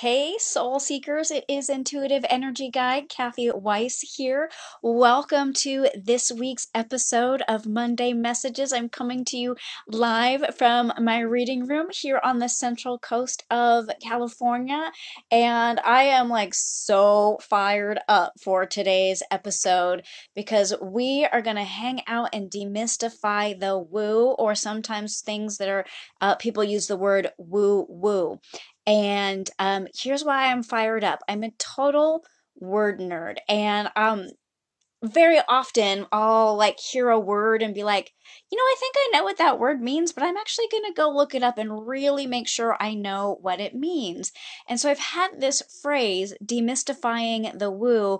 Hey, soul seekers, it is Intuitive Energy Guide Kathy Weiss here. Welcome to this week's episode of Monday Messages. I'm coming to you live from my reading room here on the central coast of California, and I am like so fired up for today's episode because we are going to hang out and demystify the woo, or sometimes things that are people use the word woo woo. And here's why I'm fired up. I'm a total word nerd, and very often I'll like hear a word and be like, I think I know what that word means, but I'm actually going to go look it up and really make sure I know what it means. And so I've had this phrase, demystifying the woo,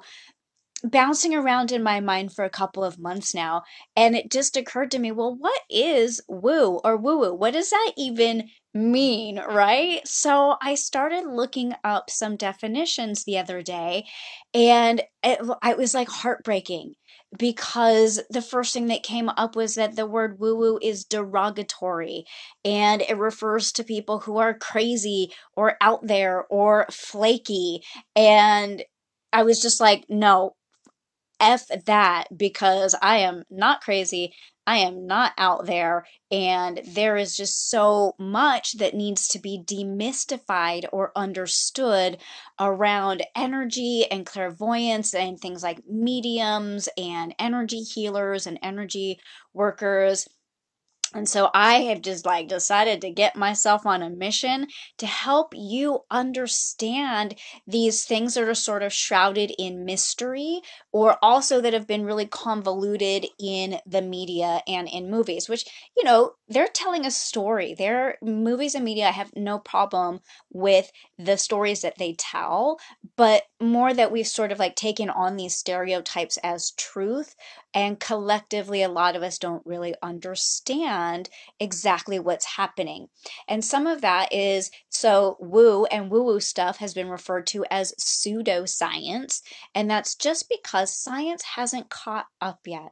bouncing around in my mind for a couple of months now, and it just occurred to me, well, what is woo or woo woo? What does that even mean, right? So I started looking up some definitions the other day, and it was like heartbreaking because the first thing that came up was that the word woo woo is derogatory and it refers to people who are crazy or out there or flaky. And I was just like, no, F that, because I am not crazy. I am not out there. And there is just so much that needs to be demystified or understood around energy and clairvoyance and things like mediums and energy healers and energy workers. And so I have just like decided to get myself on a mission to help you understand these things that are sort of shrouded in mystery, or also that have been really convoluted in the media and in movies, which, they're telling a story. Their movies and media, I have no problem with the stories that they tell, but more that we've sort of like taken on these stereotypes as truth, and collectively, a lot of us don't really understand exactly what's happening. And some of that is, so woo and woo woo stuff has been referred to as pseudoscience. And that's just because science hasn't caught up yet.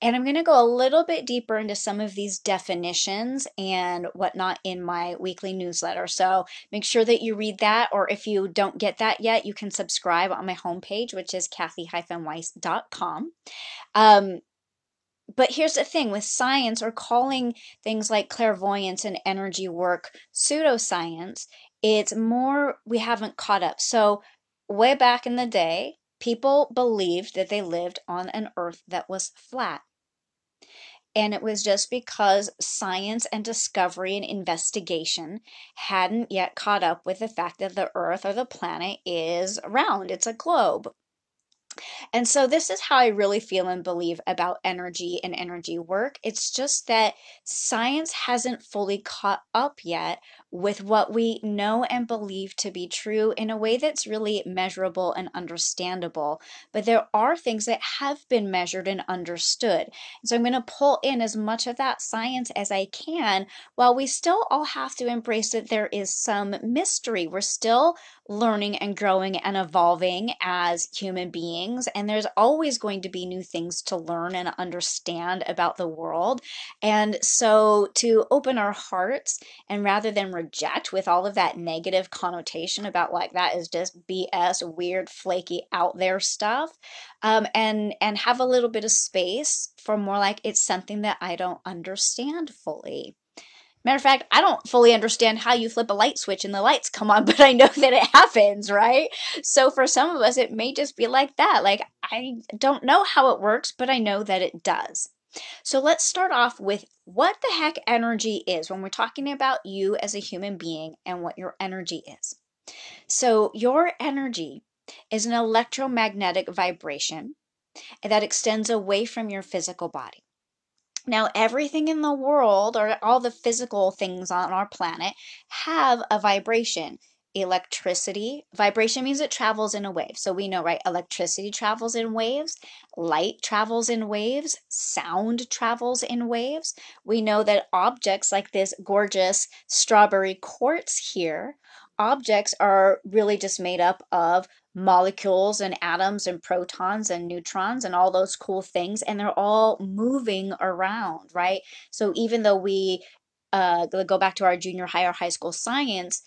And I'm going to go a little bit deeper into some of these definitions and whatnot in my weekly newsletter. So make sure that you read that, or if you don't get that yet, you can subscribe on my homepage, which is kathy-weiss.com. Um, but here's the thing with science, or calling things like clairvoyance and energy work pseudoscience, it's more we haven't caught up. So, way back in the day, people believed that they lived on an earth that was flat. And it was just because science and discovery and investigation hadn't yet caught up with the fact that the earth or the planet is round, it's a globe. And so this is how I really feel and believe about energy and energy work. It's just that science hasn't fully caught up yet with what we know and believe to be true in a way that's really measurable and understandable. But there are things that have been measured and understood. So I'm going to pull in as much of that science as I can, while we still all have to embrace that there is some mystery. We're still learning and growing and evolving as human beings, and there's always going to be new things to learn and understand about the world. And so to open our hearts, and rather than reject with all of that negative connotation about like that is just BS, weird, flaky, out there stuff, and have a little bit of space for more like it's something that I don't understand fully. Matter of fact, I don't fully understand how you flip a light switch and the lights come on, but I know that it happens, right? So for some of us, it may just be like that. Like, I don't know how it works, but I know that it does. So let's start off with what the heck energy is when we're talking about you as a human being and what your energy is. So your energy is an electromagnetic vibration that extends away from your physical body. Now, everything in the world, or all the physical things on our planet, have a vibration. Electricity, vibration means it travels in a wave. So we know, right? Electricity travels in waves, light travels in waves, sound travels in waves. We know that objects like this gorgeous strawberry quartz here, objects are really just made up of molecules and atoms and protons and neutrons and all those cool things, and they're all moving around, right? So even though we go back to our junior high or high school science,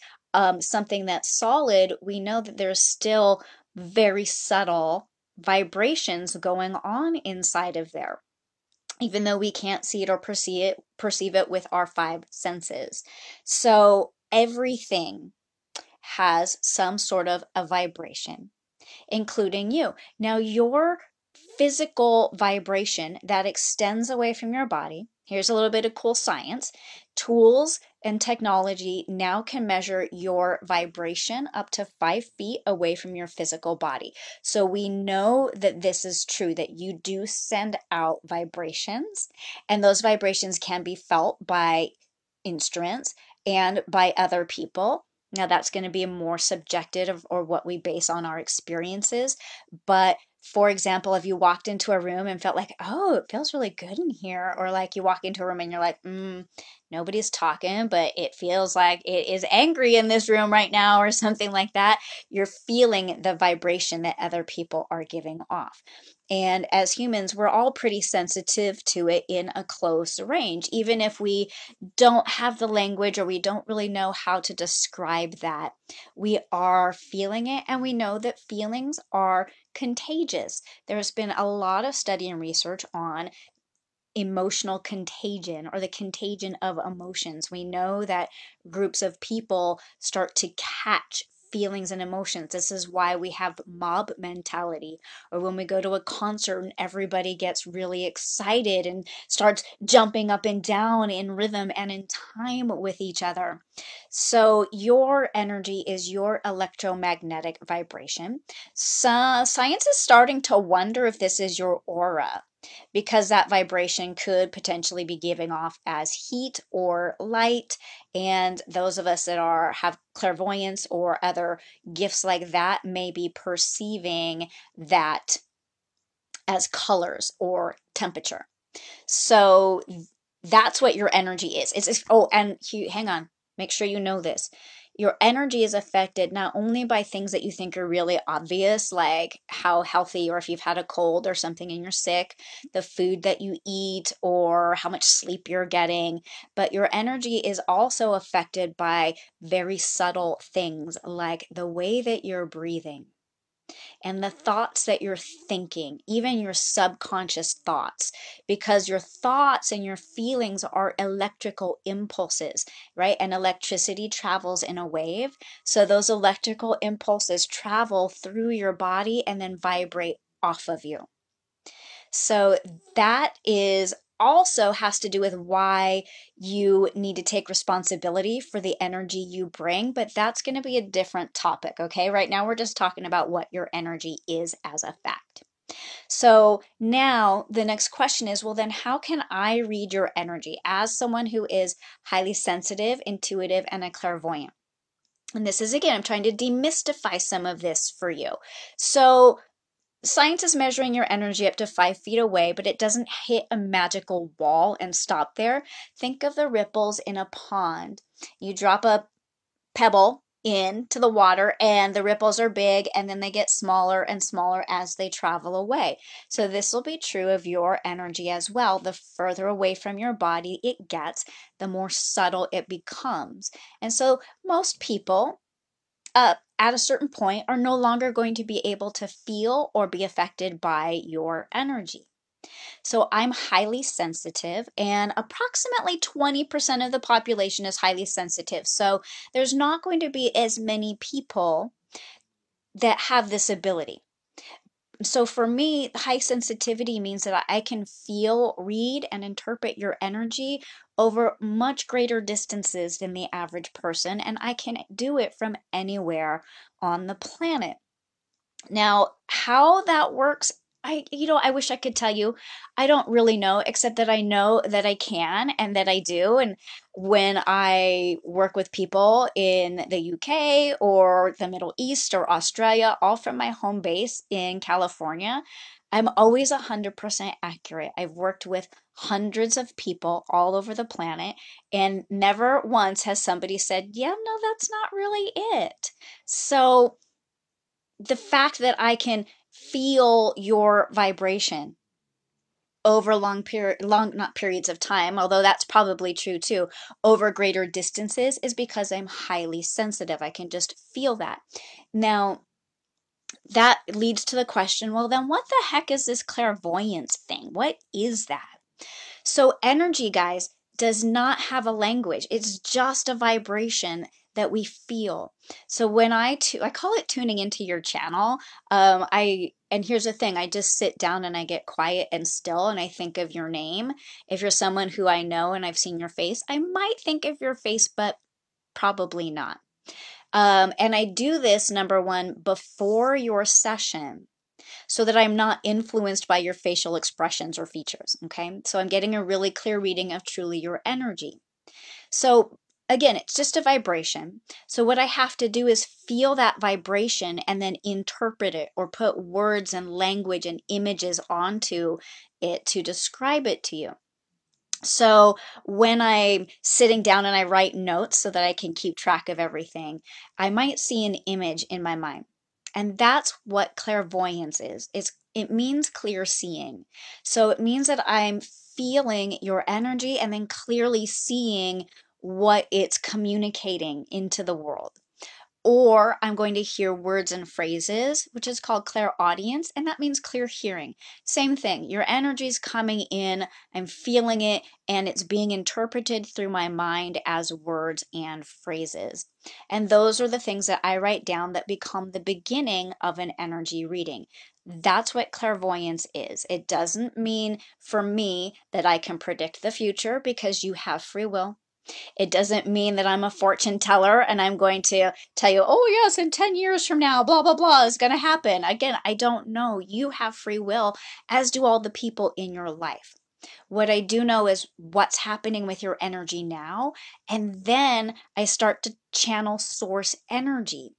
something that's solid, we know that there's still very subtle vibrations going on inside of there, even though we can't see it or perceive it with our five senses. So everything has some sort of a vibration, including you. Now, your physical vibration that extends away from your body, here's a little bit of cool science. Tools and technology now can measure your vibration up to 5 feet away from your physical body. So we know that this is true, that you do send out vibrations, and those vibrations can be felt by instruments and by other people. Now, that's going to be more subjective or what we base on our experiences. But for example, if you walked into a room and felt like, oh, it feels really good in here, or like you walk into a room and you're like, nobody's talking, but it feels like it is angry in this room right now, or something like that, you're feeling the vibration that other people are giving off. And as humans, we're all pretty sensitive to it in a close range, even if we don't have the language or we don't really know how to describe that. We are feeling it, and we know that feelings are contagious. There's been a lot of study and research on emotional contagion, or the contagion of emotions. We know that groups of people start to catch feelings and emotions. This is why we have mob mentality, or when we go to a concert and everybody gets really excited and starts jumping up and down in rhythm and in time with each other. So your energy is your electromagnetic vibration. So science is starting to wonder if this is your aura, because that vibration could potentially be giving off as heat or light. And those of us that have clairvoyance or other gifts like that may be perceiving that as colors or temperature. So that's what your energy is. And hang on, make sure you know this. Your energy is affected not only by things that you think are really obvious, like how healthy, or if you've had a cold or something and you're sick, the food that you eat, or how much sleep you're getting, but your energy is also affected by very subtle things like the way that you're breathing and the thoughts that you're thinking, even your subconscious thoughts, because your thoughts and your feelings are electrical impulses, right? And electricity travels in a wave. So those electrical impulses travel through your body and then vibrate off of you. So that is also has to do with why you need to take responsibility for the energy you bring, but that's going to be a different topic, okay? Right now we're just talking about what your energy is as a fact. So now the next question is, well, then how can I read your energy as someone who is highly sensitive, intuitive, and a clairvoyant? And this is, again, I'm trying to demystify some of this for you. So science is measuring your energy up to 5 feet away, but it doesn't hit a magical wall and stop there. Think of the ripples in a pond. You drop a pebble into the water and the ripples are big, and then they get smaller and smaller as they travel away. So this will be true of your energy as well. The further away from your body it gets, the more subtle it becomes. And so most people at a certain point are no longer going to be able to feel or be affected by your energy. So I'm highly sensitive, and approximately 20% of the population is highly sensitive. So there's not going to be as many people that have this ability. So for me, high sensitivity means that I can feel, read, and interpret your energy over much greater distances than the average person, and I can do it from anywhere on the planet. Now, how that works, I wish I could tell you. I don't really know, except that I know that I can and that I do. And when I work with people in the UK or the Middle East or Australia, all from my home base in California, I'm always 100% accurate. I've worked with hundreds of people all over the planet, and never once has somebody said, yeah, no, that's not really it. So the fact that I can feel your vibration over not periods of time, although that's probably true too, over greater distances, is because I'm highly sensitive. I can just feel that. Now, that leads to the question, well, then what the heck is this clairvoyance thing? What is that? So energy, guys, does not have a language. It's just a vibration that we feel. So when I call it tuning into your channel. And here's the thing, I just sit down and I get quiet and still and I think of your name. If you're someone who I know and I've seen your face, I might think of your face, but probably not. And I do this, number one, before your session, so that I'm not influenced by your facial expressions or features. Okay. So I'm getting a really clear reading of truly your energy. So again, it's just a vibration. So what I have to do is feel that vibration and then interpret it or put words and language and images onto it to describe it to you. So when I'm sitting down and I write notes so that I can keep track of everything, I might see an image in my mind. And that's what clairvoyance is. It means clear seeing. So it means that I'm feeling your energy and then clearly seeing what it's communicating into the world. Or I'm going to hear words and phrases, which is called clairaudience, and that means clear hearing. Same thing, your energy is coming in, I'm feeling it, and it's being interpreted through my mind as words and phrases. And those are the things that I write down that become the beginning of an energy reading. That's what clairvoyance is. It doesn't mean for me that I can predict the future, because you have free will. It doesn't mean that I'm a fortune teller and I'm going to tell you, oh, yes, in 10 years from now, blah, blah, blah is going to happen. Again, I don't know. You have free will, as do all the people in your life. What I do know is what's happening with your energy now. And then I start to channel source energy.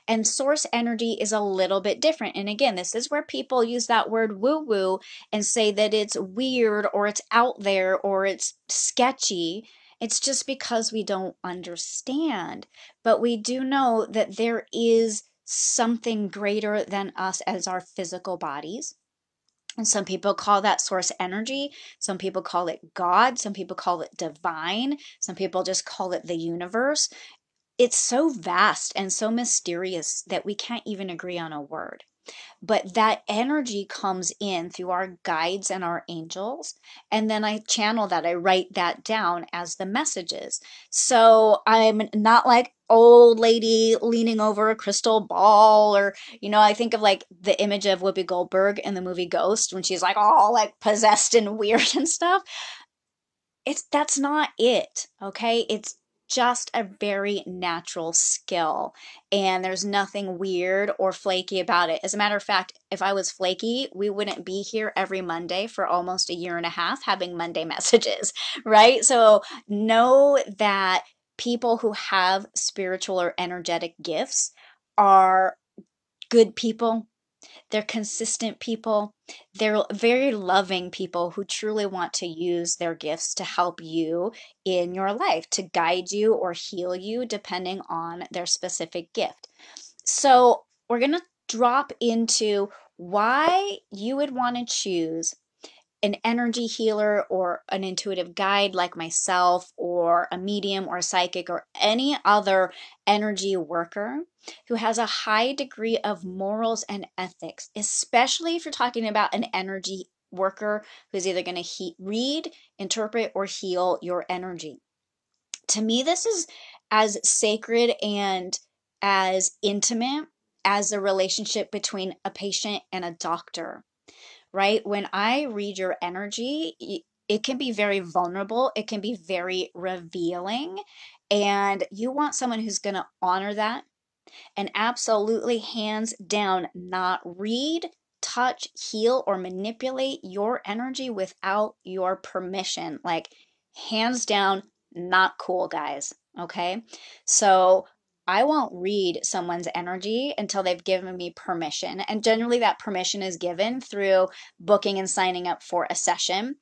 And source energy is a little bit different. And again, this is where people use that word woo woo and say that it's weird or it's out there or it's sketchy. It's just because we don't understand. But we do know that there is something greater than us as our physical bodies. And some people call that source energy. Some people call it God. Some people call it divine. Some people just call it the universe. It's so vast and so mysterious that we can't even agree on a word. But that energy comes in through our guides and our angels. And then I channel that. I write that down as the messages. So I'm not like old lady leaning over a crystal ball, or, I think of like the image of Whoopi Goldberg in the movie Ghost when she's like all like possessed and weird and stuff. That's not it, okay? It's just a very natural skill, and there's nothing weird or flaky about it. As a matter of fact, if I was flaky, we wouldn't be here every Monday for almost a year and a half having Monday messages, right? So know that people who have spiritual or energetic gifts are good people. They're consistent people. They're very loving people who truly want to use their gifts to help you in your life, to guide you or heal you, depending on their specific gift. So we're going to drop into why you would want to choose an energy healer or an intuitive guide like myself, or a medium or a psychic or any other energy worker who has a high degree of morals and ethics, especially if you're talking about an energy worker who's either going to read, interpret, or heal your energy. To me, this is as sacred and as intimate as the relationship between a patient and a doctor. Right? When I read your energy, it can be very vulnerable. It can be very revealing. And you want someone who's going to honor that and absolutely hands down not read, touch, heal, or manipulate your energy without your permission. Like, hands down, not cool, guys. Okay? So I won't read someone's energy until they've given me permission. And generally, that permission is given through booking and signing up for a session.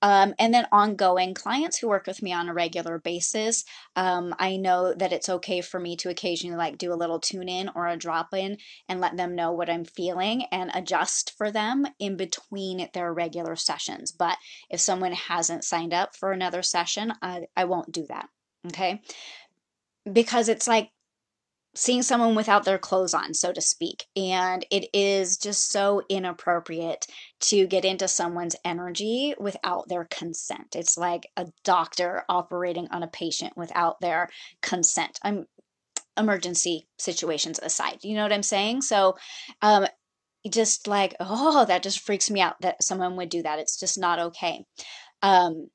And then ongoing clients who work with me on a regular basis, I know that it's okay for me to occasionally like do a little tune in or a drop in and let them know what I'm feeling and adjust for them in between their regular sessions. But if someone hasn't signed up for another session, I won't do that. Okay. Because it's like seeing someone without their clothes on, so to speak. And it is just so inappropriate to get into someone's energy without their consent. It's like a doctor operating on a patient without their consent. I'm emergency situations aside. You know what I'm saying? So, um, just like, oh, that just freaks me out that someone would do that. It's just not okay. Um,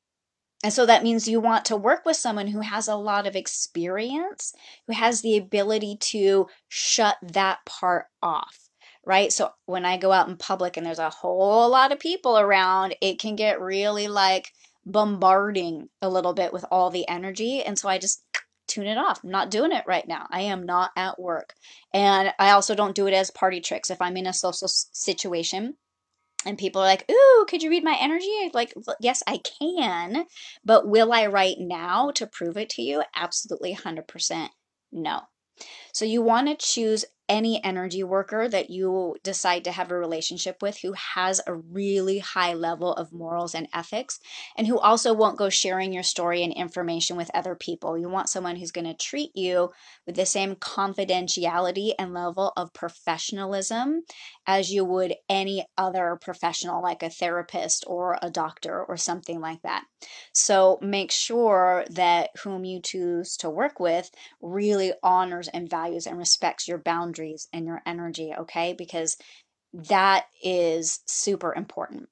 and so that means you want to work with someone who has a lot of experience, who has the ability to shut that part off, right? So when I go out in public and there's a whole lot of people around, it can get really like bombarding a little bit with all the energy. And so I just tune it off. I'm not doing it right now. I am not at work. And I also don't do it as party tricks. If I'm in a social situation, and people are like, "Ooh, could you read my energy?" Like, yes, I can, but will I right now to prove it to you? Absolutely 100% no. So you want to choose any energy worker that you decide to have a relationship with who has a really high level of morals and ethics and who also won't go sharing your story and information with other people. You want someone who's going to treat you with the same confidentiality and level of professionalism as you would any other professional, like a therapist or a doctor or something like that. So make sure that whom you choose to work with really honors and values and respects your boundaries and your energy, okay? Because that is super important.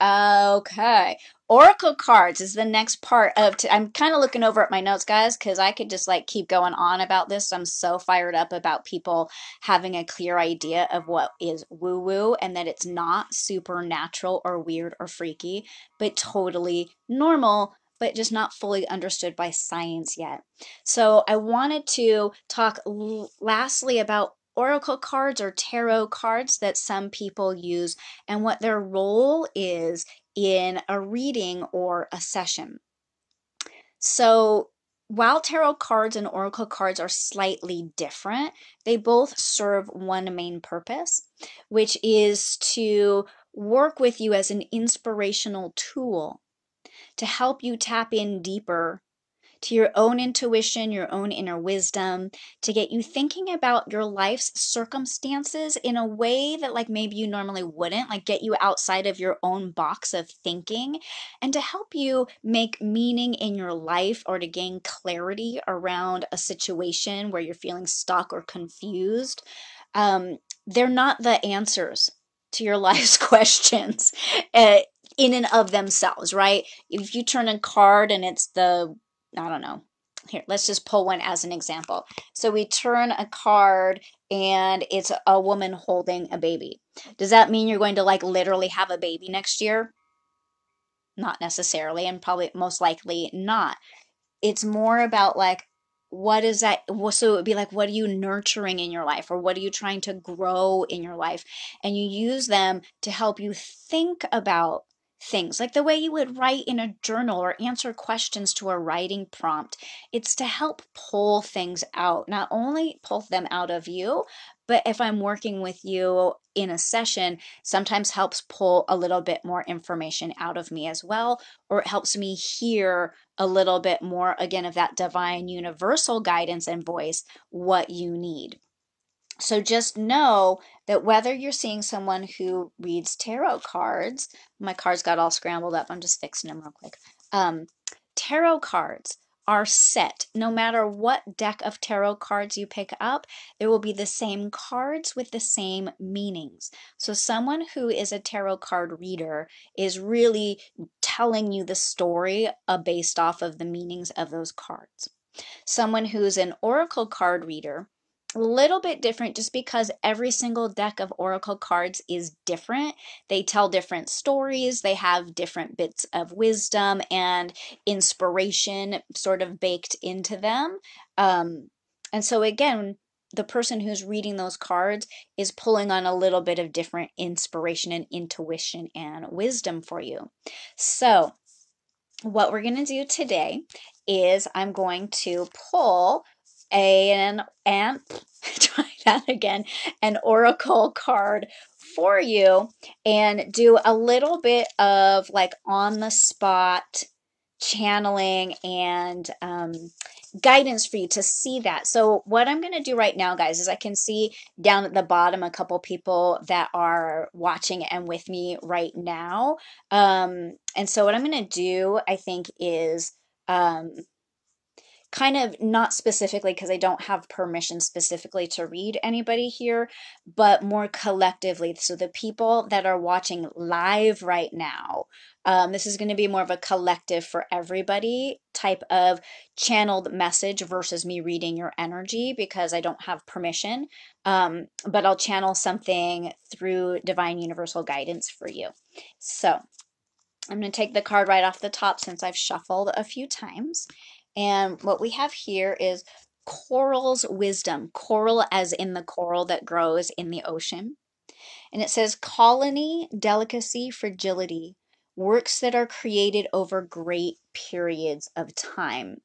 Okay. Oracle cards is the next part of I'm kind of looking over at my notes, guys, because I could just like keep going on about this. I'm so fired up about people having a clear idea of what is woo-woo and that it's not supernatural or weird or freaky, but totally normal, but just not fully understood by science yet. So I wanted to talk lastly about oracle cards or tarot cards that some people use and what their role is in a reading or a session. So, while tarot cards and oracle cards are slightly different, they both serve one main purpose, which is to work with you as an inspirational tool to help you tap in deeper to your own intuition, your own inner wisdom, to get you thinking about your life's circumstances in a way that, like, maybe you normally wouldn't, like, get you outside of your own box of thinking, and to help you make meaning in your life or to gain clarity around a situation where you're feeling stuck or confused. They're not the answers to your life's questions. In and of themselves, right? If you turn a card and it's I don't know. Here, let's just pull one as an example. So we turn a card and it's a woman holding a baby. Does that mean you're going to like literally have a baby next year? Not necessarily, and probably most likely not. It's more about like, what is that? So it would be like, what are you nurturing in your life, or what are you trying to grow in your life? And you use them to help you think about things like the way you would write in a journal or answer questions to a writing prompt. It's to help pull things out, not only pull them out of you, but if I'm working with you in a session, sometimes helps pull a little bit more information out of me as well, or it helps me hear a little bit more, again, of that divine universal guidance and voice, what you need. So just know that whether you're seeing someone who reads tarot cards, my cards got all scrambled up. I'm just fixing them real quick. Tarot cards are set. No matter what deck of tarot cards you pick up, there will be the same cards with the same meanings. So someone who is a tarot card reader is really telling you the story based off of the meanings of those cards. Someone who's an oracle card reader, a little bit different just because every single deck of oracle cards is different. They tell different stories, they have different bits of wisdom and inspiration sort of baked into them. And so again, the person who's reading those cards is pulling on a little bit of different inspiration and intuition and wisdom for you. So what we're going to do today is I'm going to pull and try that again, an oracle card for you and do a little bit of like on the spot channeling and guidance for you to see that. So what I'm going to do right now, guys, is I can see down at the bottom a couple people that are watching and with me right now. And so what I'm going to do, I think, is kind of not specifically because I don't have permission specifically to read anybody here, but more collectively. So the people that are watching live right now, this is going to be more of a collective for everybody type of channeled message versus me reading your energy because I don't have permission. But I'll channel something through divine universal guidance for you. So I'm going to take the card right off the top since I've shuffled a few times. And what we have here is coral's wisdom. Coral as in the coral that grows in the ocean. And it says colony, delicacy, fragility, works that are created over great periods of time.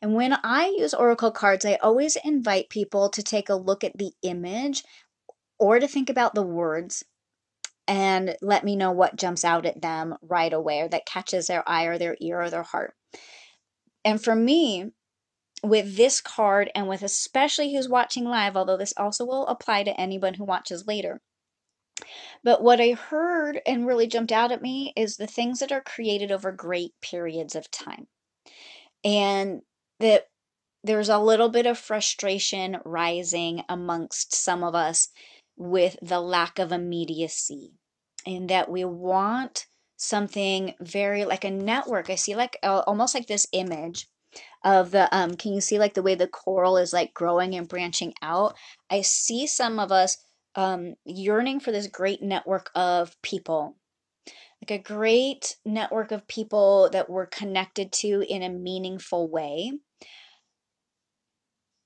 And when I use oracle cards, I always invite people to take a look at the image or to think about the words and let me know what jumps out at them right away or that catches their eye or their ear or their heart. And for me, with this card and with especially who's watching live, although this also will apply to anyone who watches later. But what I heard and really jumped out at me is the things that are created over great periods of time. And that there's a little bit of frustration rising amongst some of us with the lack of immediacy, and that we want something very like a network. I see like almost like this image of the can you see like the way the coral is like growing and branching out? I see some of us yearning for this great network of people, like a great network of people that we're connected to in a meaningful way.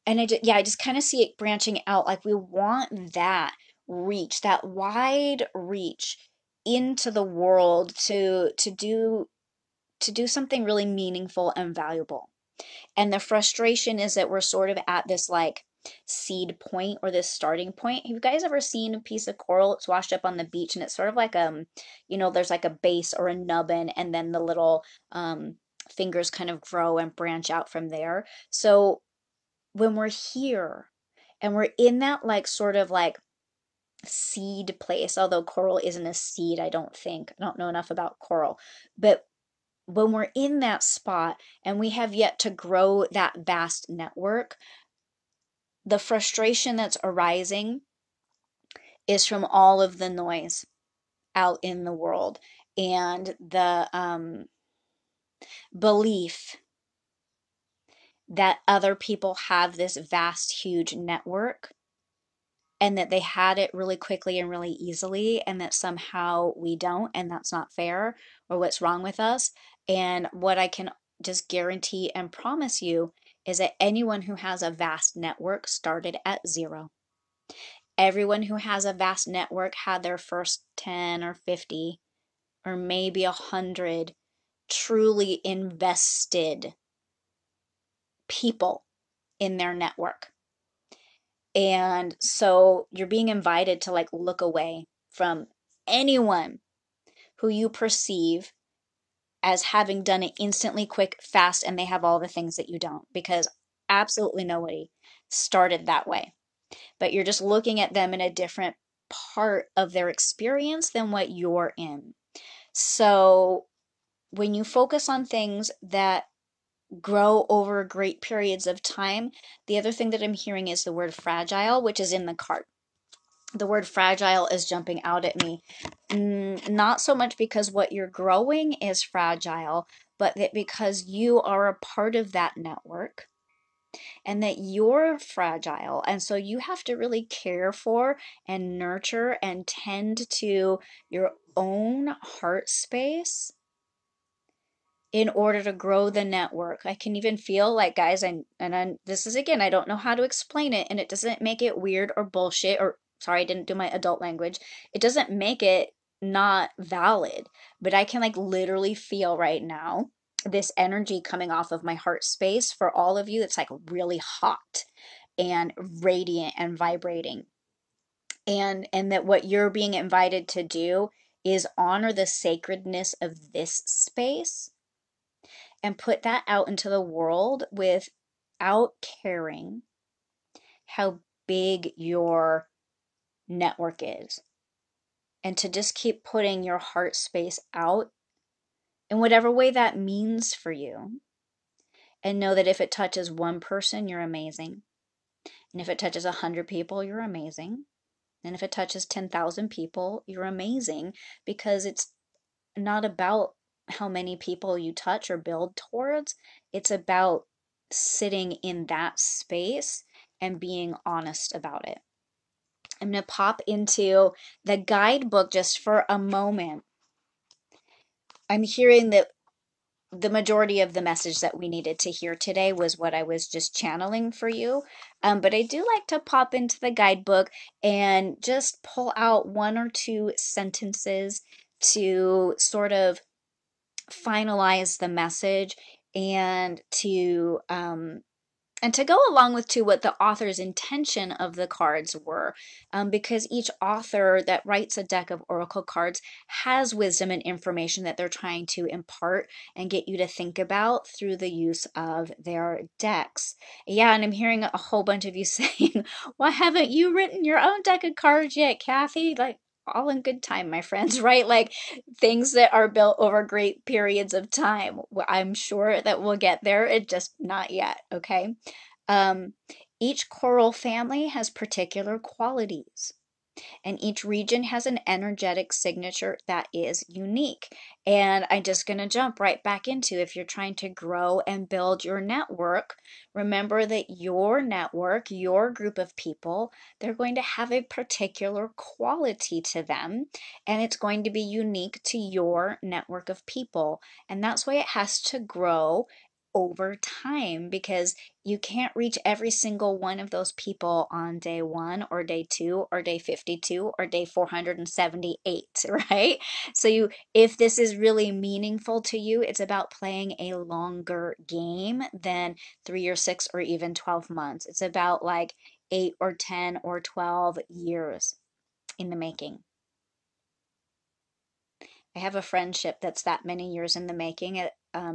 And I just kind of see it branching out. Like we want that reach, that wide reach into the world to do something really meaningful and valuable. And the frustration is that we're sort of at this like seed point or this starting point. Have you guys ever seen a piece of coral? It's washed up on the beach and it's sort of like there's like a base or a nubbin and then the little fingers kind of grow and branch out from there. So when we're here and we're in that like sort of like seed place, although coral isn't a seed, I don't think. I don't know enough about coral. But when we're in that spot and we have yet to grow that vast network, the frustration that's arising is from all of the noise out in the world and the belief that other people have this vast, huge network and that they had it really quickly and really easily, and that somehow we don't, and that's not fair, or what's wrong with us. And what I can just guarantee and promise you is that anyone who has a vast network started at zero. Everyone who has a vast network had their first 10 or 50 or maybe 100 truly invested people in their network. And so you're being invited to like look away from anyone who you perceive as having done it instantly, quick, fast, and they have all the things that you don't, because absolutely nobody started that way. But you're just looking at them in a different part of their experience than what you're in. So when you focus on things that grow over great periods of time, the other thing that I'm hearing is the word fragile, which is in the card. The word fragile is jumping out at me. Not so much because what you're growing is fragile, but that because you are a part of that network and that you're fragile. And so you have to really care for and nurture and tend to your own heart space in order to grow the network. I can even feel like, guys, this is again, I don't know how to explain it, and it doesn't make it weird or bullshit, or sorry, I didn't do my adult language. It doesn't make it not valid, but I can like literally feel right now this energy coming off of my heart space for all of you. It's like really hot and radiant and vibrating. And that what you're being invited to do is honor the sacredness of this space and put that out into the world without caring how big your network is. And to just keep putting your heart space out in whatever way that means for you. And know that if it touches one person, you're amazing. And if it touches 100 people, you're amazing. And if it touches 10,000 people, you're amazing, because it's not about how many people you touch or build towards. It's about sitting in that space and being honest about it. I'm going to pop into the guidebook just for a moment. I'm hearing that the majority of the message that we needed to hear today was what I was just channeling for you. But I do like to pop into the guidebook and just pull out one or two sentences to sort of finalize the message and to go along with to what the author's intention of the cards were, because each author that writes a deck of oracle cards has wisdom and information that they're trying to impart and get you to think about through the use of their decks. Yeah, and I'm hearing a whole bunch of you saying, why haven't you written your own deck of cards yet, Kathy? Like, all in good time, my friends, right? Like things that are built over great periods of time. I'm sure that we'll get there. It just not yet, okay? Um, each coral family has particular qualities, and each region has an energetic signature that is unique. And I'm just going to jump right back into, if you're trying to grow and build your network, remember that your network, your group of people, they're going to have a particular quality to them, and it's going to be unique to your network of people. And that's why it has to grow over time, because you can't reach every single one of those people on day 1 or day 2 or day 52 or day 478, right? So if this is really meaningful to you, it's about playing a longer game than 3 or 6 or even 12 months. It's about like 8 or 10 or 12 years in the making. I have a friendship that's that many years in the making.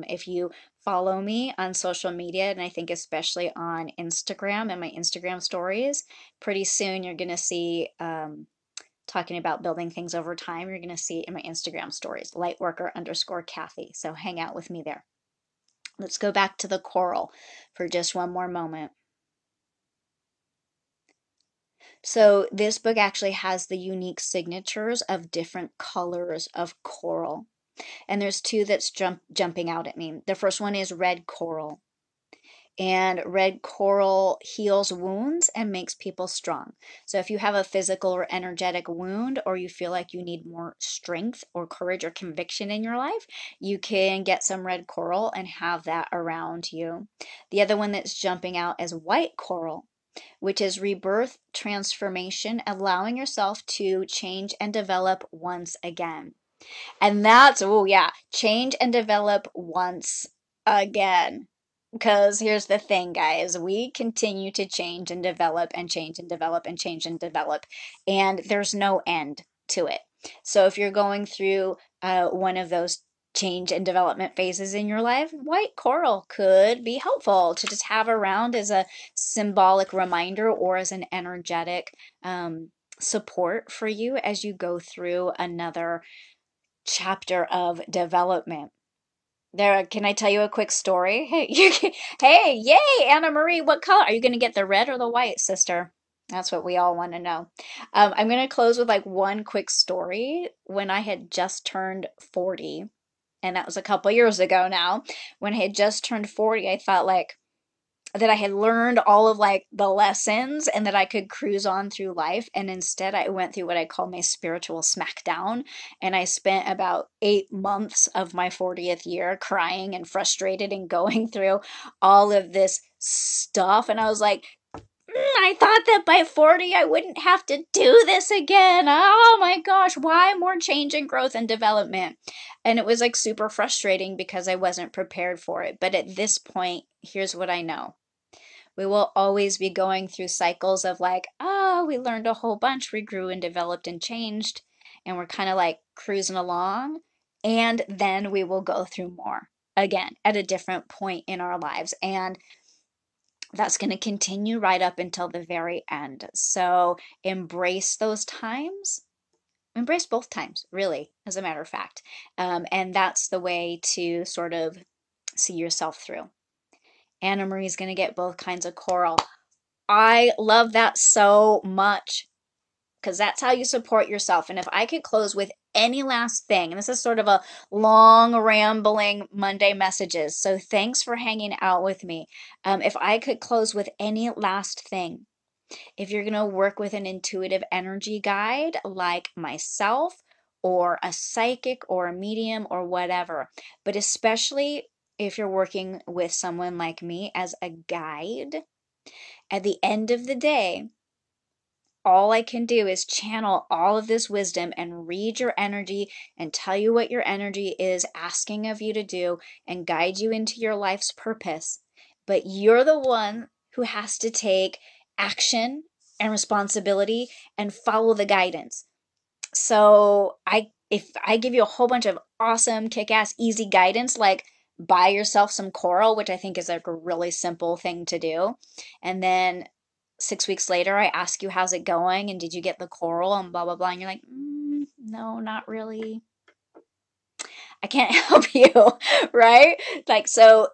If you follow me on social media, and I think especially on Instagram and my Instagram stories, pretty soon you're going to see, talking about building things over time, you're going to see in my Instagram stories, lightworker_Kathy. So hang out with me there. Let's go back to the coral for just one more moment. So this book actually has the unique signatures of different colors of coral. And there's two that's jumping out at me. The first one is red coral. And red coral heals wounds and makes people strong. So if you have a physical or energetic wound, or you feel like you need more strength or courage or conviction in your life, you can get some red coral and have that around you. The other one that's jumping out is white coral, which is rebirth, transformation, allowing yourself to change and develop once again. And that's, oh yeah, change and develop once again. Because here's the thing, guys, we continue to change and develop and change and develop and change and develop, and there's no end to it. So if you're going through one of those change and development phases in your life, white coral could be helpful to just have around as a symbolic reminder or as an energetic support for you as you go through another chapter of development. There, can I tell you a quick story? Hey, yay, Anna Marie, what color? Are you going to get the red or the white, sister? That's what we all want to know. I'm going to close with like one quick story. When I had just turned 40, and that was a couple years ago now, when I had just turned 40, I thought like, that I had learned all of like the lessons and that I could cruise on through life. And instead, I went through what I call my spiritual smackdown. And I spent about 8 months of my 40th year crying and frustrated and going through all of this stuff. And I was like, I thought that by 40 I wouldn't have to do this again. Oh my gosh, why more change and growth and development? And it was like super frustrating because I wasn't prepared for it. But at this point, here's what I know. We will always be going through cycles of like, oh, we learned a whole bunch, we grew and developed and changed, and we're kind of like cruising along. And then we will go through more again at a different point in our lives. And that's going to continue right up until the very end. So embrace those times. Embrace both times, really, as a matter of fact. And that's the way to sort of see yourself through. Anna Marie's going to get both kinds of coral. I love that so much because that's how you support yourself. And if I could close with any last thing, and this is sort of a long, rambling Monday messages, so thanks for hanging out with me. If I could close with any last thing, if you're going to work with an intuitive energy guide like myself, or a psychic, or a medium, or whatever, but especially if you're working with someone like me as a guide, at the end of the day, all I can do is channel all of this wisdom and read your energy and tell you what your energy is asking of you to do and guide you into your life's purpose. But you're the one who has to take action and responsibility and follow the guidance. So if I give you a whole bunch of awesome, kick-ass, easy guidance, like buy yourself some coral, which I think is like a really simple thing to do, and then 6 weeks later I ask you how's it going and did you get the coral and blah blah blah, and you're like, no, not really. I can't help you, right? Like, so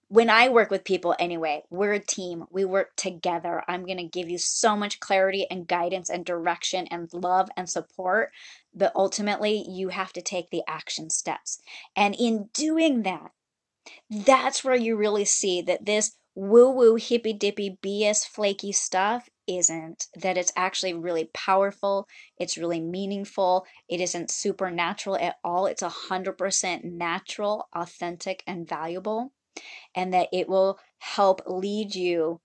when I work with people anyway, we're a team. We work together. I'm going to give you so much clarity and guidance and direction and love and support, but ultimately you have to take the action steps. And in doing that, that's where you really see that this woo-woo, hippy-dippy, BS flaky stuff isn't, that it's actually really powerful, it's really meaningful, it isn't supernatural at all, it's 100% natural, authentic, and valuable, and that it will help lead you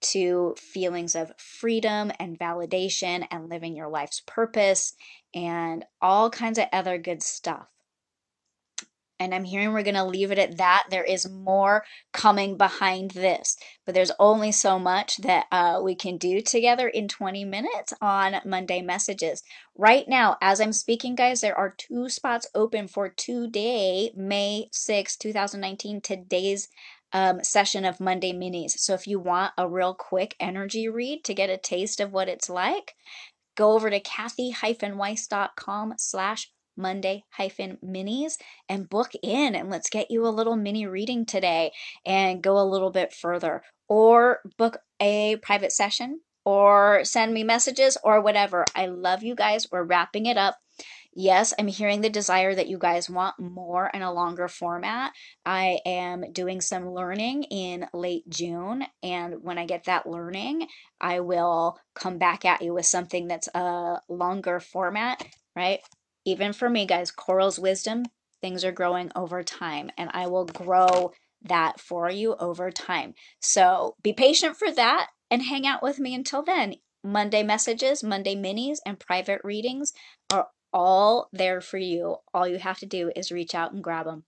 to feelings of freedom and validation and living your life's purpose and all kinds of other good stuff. And I'm hearing we're going to leave it at that. There is more coming behind this, but there's only so much that we can do together in 20 minutes on Monday Messages. Right now, as I'm speaking, guys, there are 2 spots open for today, May 6, 2019, today's session of Monday Minis. So if you want a real quick energy read to get a taste of what it's like, go over to kathy-weiss.com/Monday-minis and book in, and let's get you a little mini reading today and go a little bit further, or book a private session or send me messages or whatever. I love you guys. We're wrapping it up. Yes, I'm hearing the desire that you guys want more in a longer format. I am doing some learning in late June, and when I get that learning, I will come back at you with something that's a longer format, right? Even for me, guys, Coral's wisdom, things are growing over time, and I will grow that for you over time. So be patient for that and hang out with me until then. Monday Messages, Monday Minis, and private readings are all there for you. All you have to do is reach out and grab them.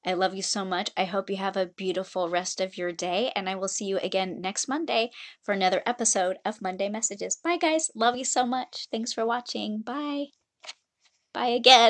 I love you so much. I hope you have a beautiful rest of your day, and I will see you again next Monday for another episode of Monday Messages. Bye, guys. Love you so much. Thanks for watching. Bye. Bye again.